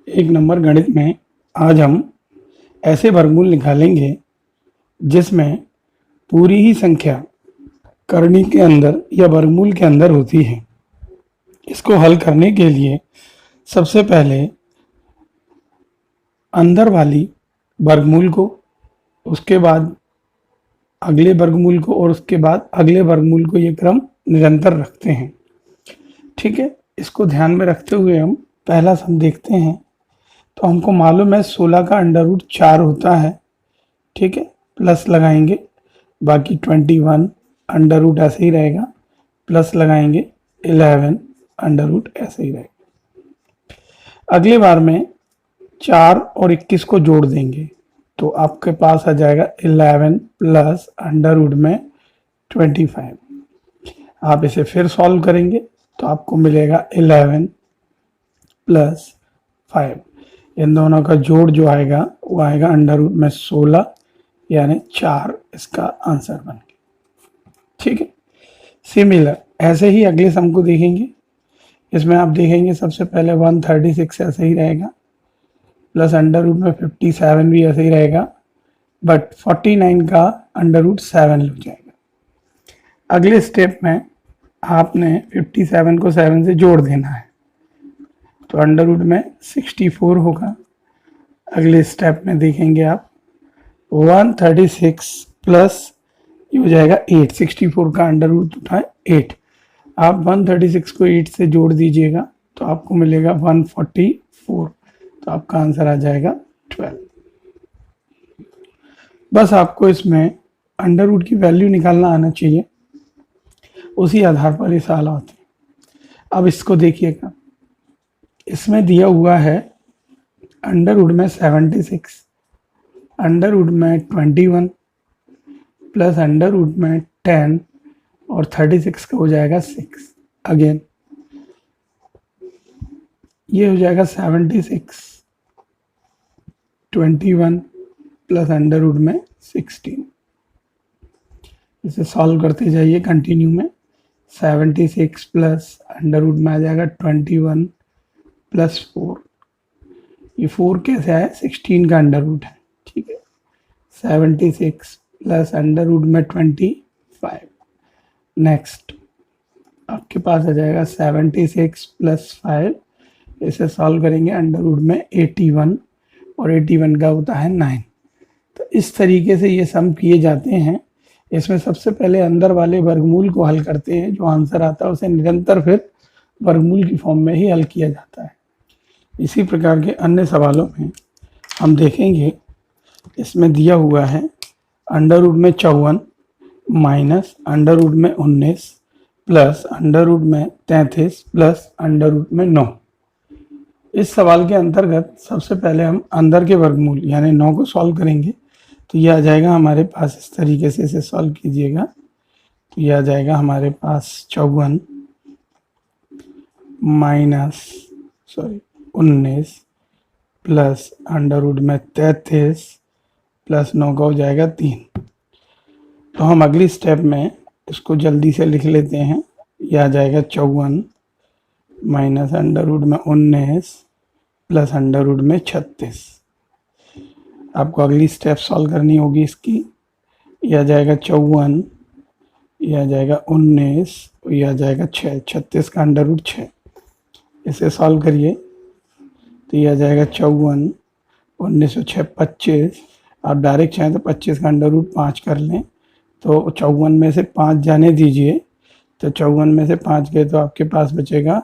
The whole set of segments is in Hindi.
एक नंबर गणित में आज हम ऐसे वर्गमूल निकालेंगे जिसमें पूरी ही संख्या करनी के अंदर या वर्गमूल के अंदर होती है। इसको हल करने के लिए सबसे पहले अंदर वाली वर्गमूल को, उसके बाद अगले वर्गमूल को और उसके बाद अगले वर्गमूल को, ये क्रम निरंतर रखते हैं। ठीक है, इसको ध्यान में रखते हुए हम पहला सम देखते हैं। तो हमको मालूम है 16 का अंडर रूट 4 होता है। ठीक है, प्लस लगाएंगे, बाकी 21 अंडर रूट ऐसे ही रहेगा, प्लस लगाएंगे 11 अंडर रूट ऐसे ही रहेगा। अगली बार में 4 और 21 को जोड़ देंगे तो आपके पास आ जाएगा 11 प्लस अंडर रूट में 25। आप इसे फिर सॉल्व करेंगे तो आपको मिलेगा 11 प्लस 5। इन दोनों का जोड़ जो आएगा वो आएगा अंडर रूट में 16, यानी 4 इसका आंसर बन गया। ठीक है, सिमिलर ऐसे ही अगले सम को देखेंगे। इसमें आप देखेंगे सबसे पहले 136 ऐसे ही रहेगा, प्लस अंडर रूट में 57 भी ऐसे ही रहेगा, बट 49 का अंडर रूट 7 लग जाएगा। अगले स्टेप में आपने 57 को 7 से जोड़ देना है तो अंडर रूट में 64 होगा। अगले स्टेप में देखेंगे आप 136 प्लस ये हो जाएगा 8। 64 का अंडर रूट उठा है 8। आप 136 को 8 से जोड़ दीजिएगा तो आपको मिलेगा 144। तो आपका आंसर आ जाएगा 12। बस आपको इसमें अंडर रूट की वैल्यू निकालना आना चाहिए, उसी आधार पर ये सवाल होते हैं। अब इसको देखिएगा, इसमें दिया हुआ है अंडर रूट में 76, अंडर रूट में 21 प्लस अंडर रूट में 10 और 36 का हो जाएगा 6। अगेन ये हो जाएगा 76, 21 प्लस अंडर रूट में 16। इसे सॉल्व करते जाइए कंटिन्यू में। 76 प्लस अंडर रूट में आ जाएगा 21 प्लस 4। ये 4 कैसे आया? 16 का अंडर रूट है। ठीक है, 76 प्लस अंडर रूट में 25। नेक्स्ट आपके पास आ जाएगा 76 प्लस 5। इसे सॉल्व करेंगे, अंडर रूट में 81 और 81 का होता है 9। तो इस तरीके से ये सम किए जाते हैं। इसमें सबसे पहले अंदर वाले वर्गमूल को हल करते हैं, जो आंसर आता है उसे निरंतर फिर वर्गमूल की फॉर्म में ही हल किया जाता है। इसी प्रकार के अन्य सवालों में हम देखेंगे, इसमें दिया हुआ है अंडर रूट में 54 माइनस अंडर रूट में 19 प्लस अंडर रूट में 33 प्लस अंडर रूट में 9। इस सवाल के अंतर्गत सबसे पहले हम अंदर के वर्गमूल यानी 9 को सॉल्व करेंगे। तो ये आ जाएगा हमारे पास, इस तरीके से इसे सॉल्व कीजिएगा तो ये आ जाएगा हमारे पास 54 माइनस 19 प्लस अंडर रूट में 33 प्लस 9 का हो जाएगा 3। तो हम अगली स्टेप में इसको जल्दी से लिख लेते हैं। यह आ जाएगा 54 माइनस अंडर रूट में 19 प्लस अंडर रूट में 36। आपको अगली स्टेप सॉल्व करनी होगी इसकी। यह आ जाएगा 54, यह आ जाएगा 19, यह आ जाएगा 6। 36 का अंडर रूट 6। इसे सॉल्व करिए तो यह आ जाएगा 54, 19 और 6 25। आप डायरेक्ट चाहें तो 25 का अंडर रूट 5 कर लें। तो 54 में से 5 जाने दीजिए, तो 54 में से 5 गए तो आपके पास बचेगा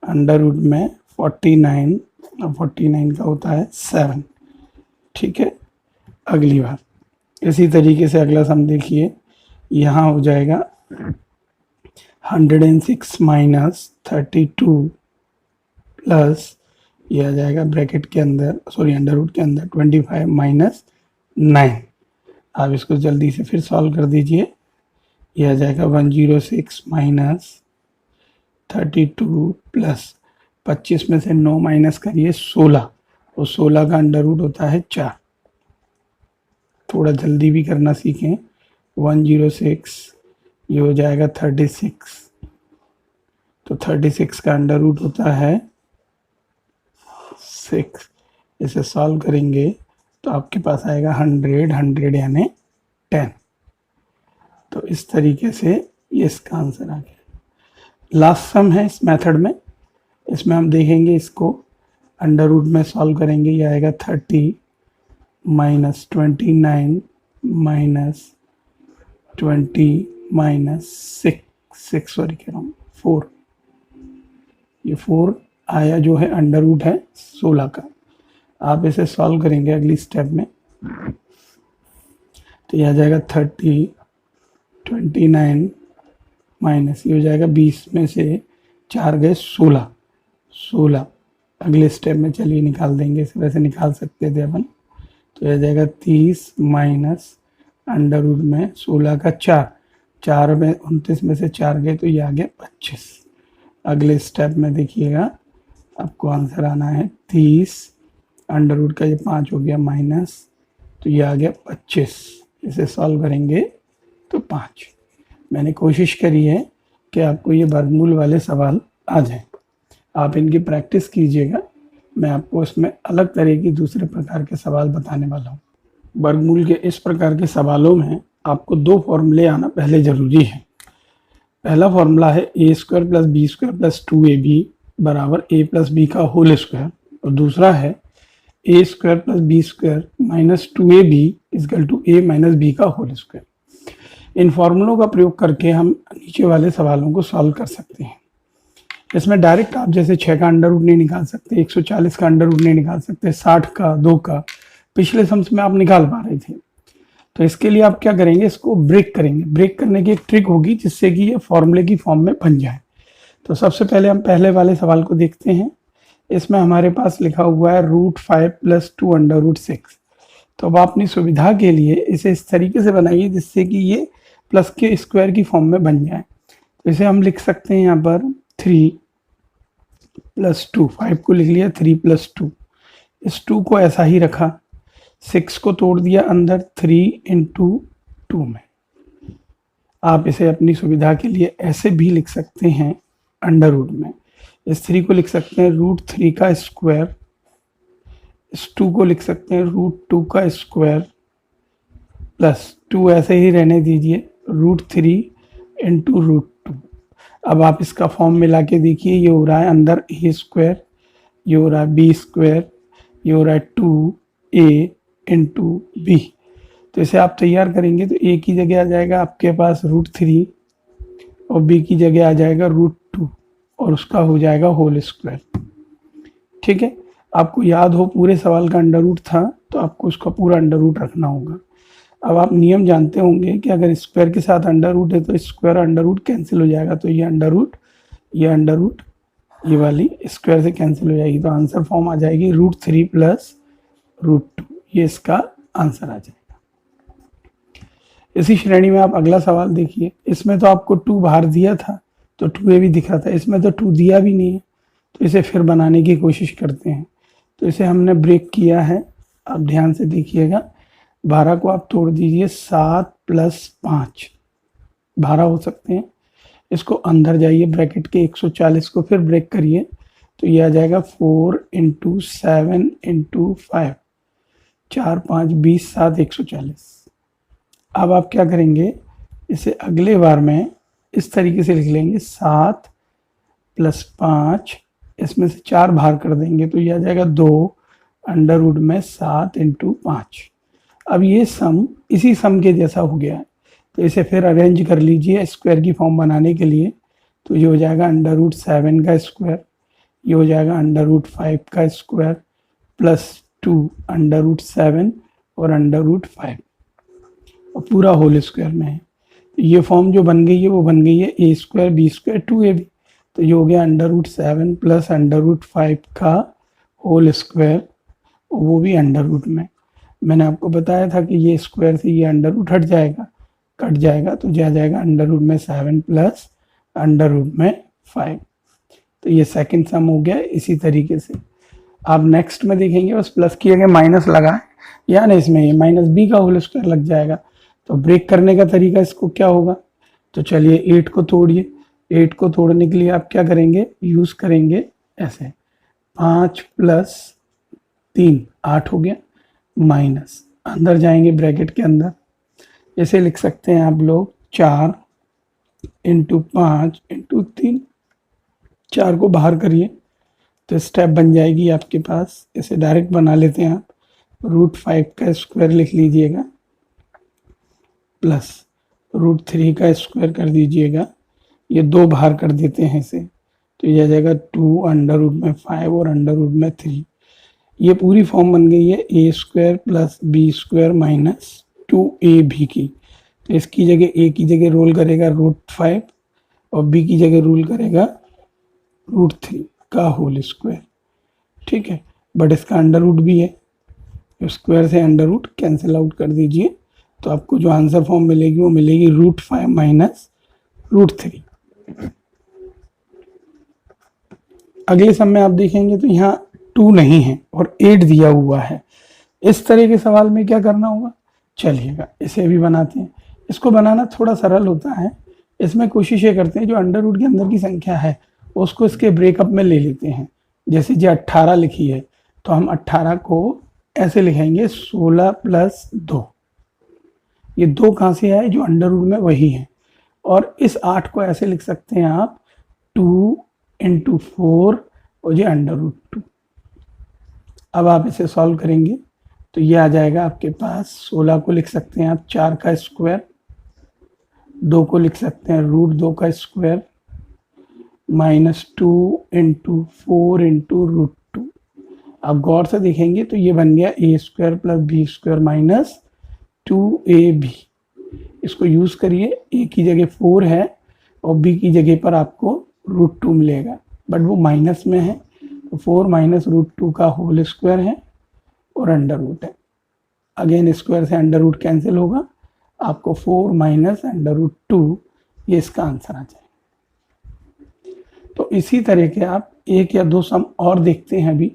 अंडर रूट में 49 और 49 का होता है 7। ठीक है, अगली बार इसी तरीके से अगला सम देखिए। यहाँ हो जाएगा 106 माइनस 32 प्लस यह आ जाएगा ब्रैकेट के अंदर, अंडर रूट के अंदर 25 माइनस 9। आप इसको जल्दी से फिर सॉल्व कर दीजिए। यह आ जाएगा 106 माइनस 32 प्लस 25 में से 9 माइनस करिए 16, और 16 का अंडर रूट होता है 4। थोड़ा जल्दी भी करना सीखें। 106 ये हो जाएगा 36, तो 36 का अंडर रूट होता है 6। इसे सॉल्व करेंगे तो आपके पास आएगा 100, 100 यानी 10। तो इस तरीके से ये इसका आंसर आ गया। लास्ट सम है इस मेथड में, इसमें हम देखेंगे इसको अंडर रूट में सॉल्व करेंगे। ये आएगा 30 माइनस 29 माइनस 20 माइनस 6 सॉरी कह रहा हूँ 4। ये 4 आया जो है अंडर रूट है 16 का। आप इसे सॉल्व करेंगे अगली स्टेप में तो यह आ जाएगा 30, 29 माइनस ये हो जाएगा 20 में से 4 गए 16। अगले स्टेप में चलिए निकाल देंगे, इसे वैसे निकाल सकते थे अपन। तो यह जाएगा 30 माइनस अंडर रूट में 16 का 4 में 29 में से 4 गए तो ये आ गया 25। अगले स्टेप में देखिएगा आपको आंसर आना है 30 अंडर रूट का ये 5 हो गया माइनस तो ये आ गया 25। इसे सॉल्व करेंगे तो 5। मैंने कोशिश करी है कि आपको ये वर्गमूल वाले सवाल आ जाए। आप इनकी प्रैक्टिस कीजिएगा। मैं आपको इसमें अलग तरह की दूसरे प्रकार के सवाल बताने वाला हूँ। वर्गमूल के इस प्रकार के सवालों में आपको 2 फॉर्मूले आना पहले ज़रूरी है। पहला फॉर्मूला है a² + b² + 2ab बराबर a + b का होल स्क्वायर, और दूसरा है a² + b² - 2ab = a - b का होल स्क्वायर। इन फॉर्मूलों का प्रयोग करके हम नीचे वाले सवालों को सॉल्व कर सकते हैं। इसमें डायरेक्ट आप जैसे 6 का अंडर रूट नहीं निकाल सकते, 140 का अंडर रूट नहीं निकाल सकते, 60 का, 2 का, पिछले सम्स में आप निकाल पा रहे थे। तो इसके लिए आप क्या करेंगे, इसको ब्रेक करेंगे। ब्रेक करने की एक ट्रिक होगी जिससे कि ये फॉर्मूले की फॉर्म में बन जाए। तो सबसे पहले हम पहले वाले सवाल को देखते हैं। इसमें हमारे पास लिखा हुआ है √5 + 2 अंडर √6। तो अब अपनी सुविधा के लिए इसे इस तरीके से बनाइए जिससे कि ये प्लस के स्क्वायर की फॉर्म में बन जाए। तो इसे हम लिख सकते हैं यहाँ पर 3 + 2, 5 को लिख लिया 3 + 2, इस 2 को ऐसा ही रखा, 6 को तोड़ दिया अंदर 3 × 2 में। आप इसे अपनी सुविधा के लिए ऐसे भी लिख सकते हैं अंडर रूट में। इस 3 को लिख सकते हैं √3 का स्क्वायर, इस 2 को लिख सकते हैं √2 का स्क्वायर प्लस 2 ऐसे ही रहने दीजिए √3 × √2। अब आप इसका फॉर्म मिला के देखिए, ये हो रहा है अंदर a², ये हो रहा है b², ये हो रहा है 2a × b। तो इसे आप तैयार करेंगे तो a की जगह आ जाएगा आपके पास √3 और b की जगह आ जाएगा √2 और उसका हो जाएगा होल स्क्वायर। ठीक है, आपको याद हो पूरे सवाल का अंडर रूट था तो आपको उसका पूरा अंडर रूट रखना होगा। अब आप नियम जानते होंगे कि अगर स्क्वायर के साथ अंडर रूट है तो स्क्वायर अंडर रूट कैंसिल हो जाएगा, तो ये अंडर रूट, ये अंडर रूट, ये वाली स्क्वायर से कैंसिल हो जाएगी। तो आंसर फॉर्म आ जाएगी √3 + √2, ये इसका आंसर आ जाएगा। इसी श्रेणी में आप अगला सवाल देखिए। इसमें तो आपको 2 बाहर दिया था तो 2a भी दिख रहा था, इसमें तो 2 दिया भी नहीं है। तो इसे फिर बनाने की कोशिश करते हैं। तो इसे हमने ब्रेक किया है, आप ध्यान से देखिएगा। 12 को आप तोड़ दीजिए, 7 + 5 12 हो सकते हैं। इसको अंदर जाइए ब्रैकेट के, 140 को फिर ब्रेक करिए तो ये आ जाएगा 4 × 7 × 5, 4 5 20 7 140। अब आप क्या करेंगे, इसे अगले बार में इस तरीके से लिख लेंगे 7 + 5, इसमें से 4 बाहर कर देंगे तो ये आ जाएगा 2 अंडर रूट में 7 × 5। अब ये सम इसी सम के जैसा हो गया है तो इसे फिर अरेंज कर लीजिए स्क्वायर की फॉर्म बनाने के लिए। तो ये हो जाएगा अंडर रूट 7 का स्क्वायर, ये हो जाएगा अंडर रूट 5 का स्क्वायर प्लस 2 अंडर रूट 7 और अंडर रूट 5 और पूरा होल स्क्वायर में है। तो ये फॉर्म जो बन गई है वो बन गई है a² b² 2ab। तो ये हो गया under root 7 plus under root 5 का होल स्क्वायर, वो भी अंडर रूट में। मैंने आपको बताया था कि ये स्क्वायर से ये अंडर रूट हट जाएगा, कट जाएगा तो जा जाएगा अंडर रूट में 7 प्लस अंडर रूट में 5। तो ये सेकंड सम हो गया। इसी तरीके से आप नेक्स्ट में देखेंगे, बस प्लस की जगह माइनस लगाएं, यानी इसमें ये -b का होल स्क्वायर लग जाएगा। तो ब्रेक करने का तरीका इसको क्या होगा, तो चलिए 8 को तोड़िए। 8 को तोड़ने के लिए आप क्या करेंगे, यूज़ करेंगे ऐसे 5 + 3 8 हो गया, माइनस अंदर जाएंगे ब्रैकेट के अंदर, इसे लिख सकते हैं आप लोग 4 इंटू 5 इंटू 3, 4 को बाहर करिए तो स्टेप बन जाएगी आपके पास। इसे डायरेक्ट बना लेते हैं आप, √5 का स्क्वायर लिख लीजिएगा प्लस √3 का स्क्वायर कर दीजिएगा, ये 2 बाहर कर देते हैं इसे, तो ये आ जाएगा 2 अंडर रूट में 5 और अंडर रूट में 3। ये पूरी फॉर्म बन गई है a square plus b square minus 2ab की। तो इसकी जगह a की जगह रोल करेगा √5 और b की जगह रोल करेगा √3 का होल स्क्वायर। ठीक है, बट इसका अंडर रूट भी है, स्क्वायर से अंडर रूट कैंसिल आउट कर दीजिए, तो आपको जो आंसर फॉर्म मिलेगी वो मिलेगी √5 माइनस √3। अगले सम में आप देखेंगे तो यहाँ 2 नहीं है और 8 दिया हुआ है। इस तरह के सवाल में क्या करना होगा, चलिएगा इसे भी बनाते हैं। इसको बनाना थोड़ा सरल होता है। इसमें कोशिश ये करते हैं जो अंडर रूट के अंदर की संख्या है उसको इसके ब्रेकअप में ले लेते हैं। जैसे जो 18 लिखी है तो हम 18 को ऐसे लिखेंगे 16 प्लस 2। ये 2 कहाँ से आए, जो अंडर रूट में वही है। और इस 8 को ऐसे लिख सकते हैं आप 2 इंटू 4 और ये अंडर रूट 2। अब आप इसे सॉल्व करेंगे तो ये आ जाएगा आपके पास, 16 को लिख सकते हैं आप 4 का स्क्वायर, 2 को लिख सकते हैं √2 का स्क्वायर माइनस 2 इंटू 4 इंटू √2। आप गौर से देखेंगे तो ये बन गया a square plus b square minus 2ab। इसको यूज करिए, a की जगह 4 है और b की जगह पर आपको √2 मिलेगा, बट वो माइनस में है तो 4 माइनस √2 का होल स्क्वायर है और अंडर रूट है। अगेन स्क्वायर से अंडर रूट कैंसिल होगा, आपको 4 माइनस अंडर रूट 2, ये इसका आंसर आ जाएगा। तो इसी तरह के आप 1 या 2 सम और देखते हैं अभी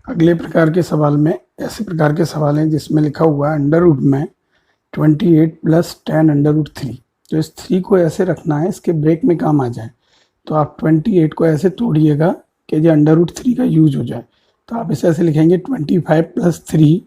अगले प्रकार के सवाल में। ऐसे प्रकार के सवाल हैं जिसमें लिखा हुआ है अंडर रूट में 28 प्लस 10 अंडर रूट 3। तो इस 3 को ऐसे रखना है इसके ब्रेक में काम आ जाए, तो आप 28 को ऐसे तोड़िएगा कि जो अंडर रूट 3 का यूज हो जाए। तो आप इसे ऐसे लिखेंगे 25 प्लस 3,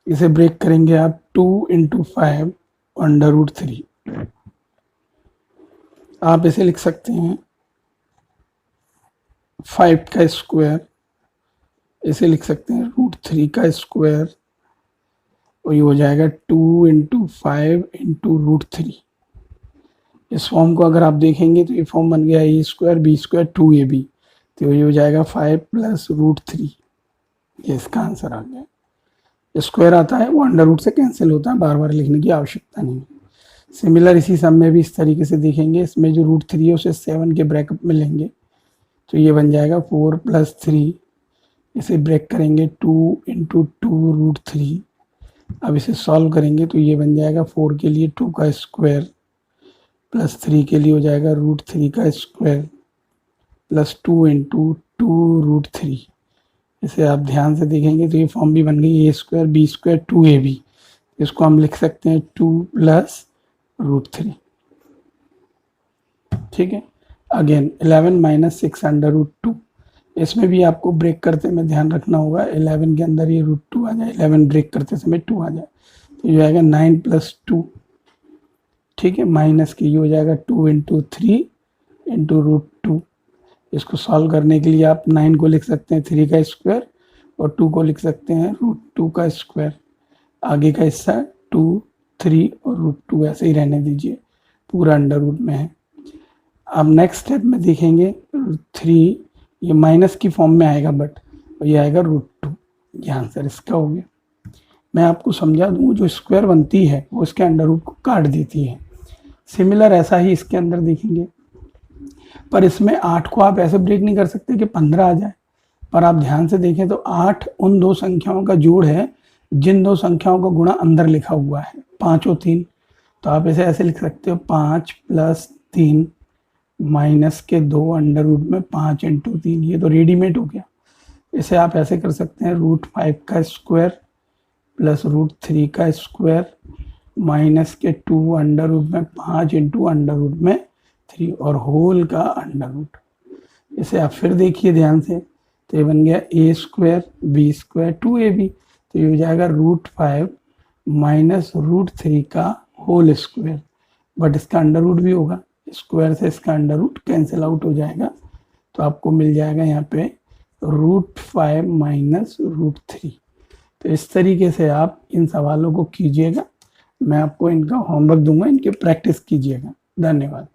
इसे ब्रेक करेंगे आप 2 इंटू 5 अंडर रूट 3। आप इसे लिख सकते हैं 5 का स्क्वायर, इसे लिख सकते हैं √3 का स्क्वायर और ये हो जाएगा 2 इंटू 5 इंटू √3। इस फॉर्म को अगर आप देखेंगे तो ये फॉर्म बन गया a square b square 2ab, तो ये हो जाएगा 5 प्लस √3। ये इसका आंसर आ गया। स्क्वायर आता है वो अंडर रूट से कैंसिल होता है, बार बार लिखने की आवश्यकता नहीं है। सिमिलर इसी सम में भी इस तरीके से देखेंगे, इसमें जो √3 है उसे 7 के ब्रैकेट में लेंगे तो ये बन जाएगा 4 प्लस 3, इसे ब्रेक करेंगे 2 इंटू 2 √3। अब इसे सॉल्व करेंगे तो ये बन जाएगा 4 के लिए 2 का स्क्वायर प्लस 3 के लिए हो जाएगा √3 का स्क्वायर प्लस 2 इंटू 2 √3। इसे आप ध्यान से देखेंगे तो ये फॉर्म भी बन गई a square b square 2ab। इसको हम लिख सकते हैं 2 प्लस √3। ठीक है, अगेन 11 माइनस 6 अंडर रूट 2। इसमें भी आपको ब्रेक करते में ध्यान रखना होगा, 11 के अंदर ये √2 आ जाए, 11 ब्रेक करते समय 2 आ जाए, तो ये आएगा 9 प्लस 2। ठीक है, माइनस की ये हो जाएगा 2 इंटू 3 इंटू √2। इसको सॉल्व करने के लिए आप 9 को लिख सकते हैं 3 का स्क्वायर और 2 को लिख सकते हैं √2 का स्क्वायर। आगे का हिस्सा 2 3 और √2 ऐसे ही रहने दीजिए, पूरा अंडर रूट में है। अब नेक्स्ट स्टेप में देखेंगे 3 ये माइनस की फॉर्म में आएगा, बट ये आएगा √2। ये आंसर इसका हो गया। मैं आपको समझा दूँ, जो स्क्वायर बनती है वो इसके अंडर रूट को काट देती है। सिमिलर ऐसा ही इसके अंदर देखेंगे, पर इसमें 8 को आप ऐसे ब्रेक नहीं कर सकते कि 15 आ जाए। पर आप ध्यान से देखें तो 8 उन 2 संख्याओं का जोड़ है जिन 2 संख्याओं का गुणा अंदर लिखा हुआ है, 5 और 3। तो आप इसे ऐसे लिख सकते हो 5 प्लस 3 माइनस के 2 अंडर रूट में 5 इंटू 3। ये तो रेडीमेड हो गया। इसे आप ऐसे कर सकते हैं √5 का स्क्वायर प्लस √3 का स्क्वायर माइनस के 2 अंडर रूट में 5 इंटू अंडर रूट में 3 और होल का अंडर रूट। इसे आप फिर देखिए ध्यान से, तो ये बन गया ए स्क्वायर बी स्क्वायर 2ab, तो ये हो जाएगा √5 माइनस √3 का होल स्क्वायर, बट इसका अंडर रूट भी होगा, स्क्वायर से इसका अंडर रूट कैंसिल आउट हो जाएगा, तो आपको मिल जाएगा यहाँ पे √5 माइनस √3। तो इस तरीके से आप इन सवालों को कीजिएगा, मैं आपको इनका होमवर्क दूंगा, इनकी प्रैक्टिस कीजिएगा। धन्यवाद।